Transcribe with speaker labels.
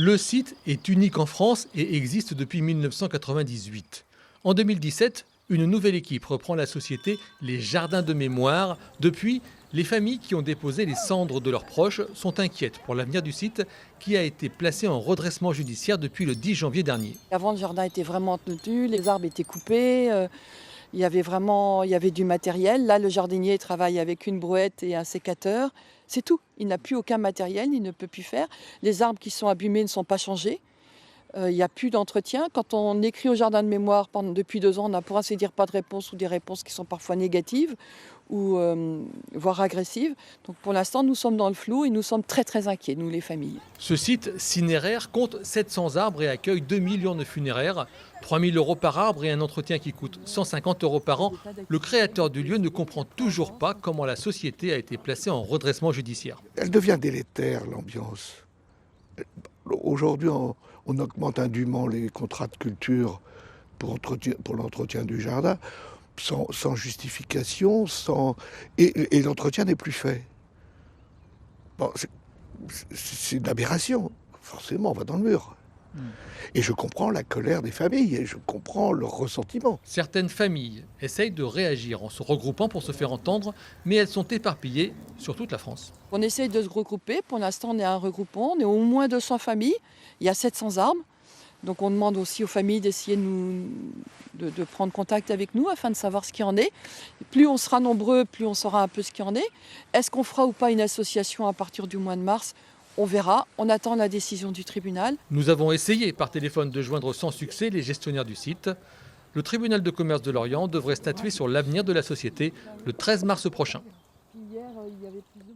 Speaker 1: Le site est unique en France et existe depuis 1998. En 2017, une nouvelle équipe reprend la société Les Jardins de Mémoire. Depuis, les familles qui ont déposé les cendres de leurs proches sont inquiètes pour l'avenir du site qui a été placé en redressement judiciaire depuis le 10 janvier dernier.
Speaker 2: Avant, le jardin était vraiment entretenu, les arbres étaient coupés, il y avait du matériel. Là, le jardinier travaille avec une brouette et un sécateur. C'est tout. Il n'a plus aucun matériel, il ne peut plus faire. Les arbres qui sont abîmés ne sont pas changés. Il n'y a plus d'entretien. Quand on écrit au jardin de mémoire depuis 2 ans, on n'a pour ainsi dire pas de réponse ou des réponses qui sont parfois négatives ou voire agressives. Donc pour l'instant, nous sommes dans le flou et nous sommes très très inquiets, nous les familles.
Speaker 1: Ce site cinéraire compte 700 arbres et accueille 2 millions de funéraires. 3 000 € par arbre et un entretien qui coûte 150 € par an. Le créateur du lieu ne comprend toujours pas comment la société a été placée en redressement judiciaire.
Speaker 3: Elle devient délétère, l'ambiance. Aujourd'hui, on augmente indûment les contrats de culture pour l'entretien du jardin, sans justification, et l'entretien n'est plus fait. Bon, c'est une aberration. Forcément, on va dans le mur. Et je comprends la colère des familles, et je comprends leur ressentiment.
Speaker 1: Certaines familles essayent de réagir en se regroupant pour se faire entendre, mais elles sont éparpillées sur toute la France.
Speaker 2: On essaye de se regrouper. Pour l'instant, on est un regroupement. On est au moins 200 familles. Il y a 700 arbres. Donc on demande aussi aux familles d'essayer de prendre contact avec nous afin de savoir ce qu'il en est. Plus on sera nombreux, plus on saura un peu ce qu'il en est. Est-ce qu'on fera ou pas une association à partir du mois de mars ? On verra. On attend la décision du tribunal.
Speaker 1: Nous avons essayé par téléphone de joindre sans succès les gestionnaires du site. Le tribunal de commerce de Lorient devrait statuer sur l'avenir de la société le 13 mars prochain.
Speaker 2: Hier, il y avait plusieurs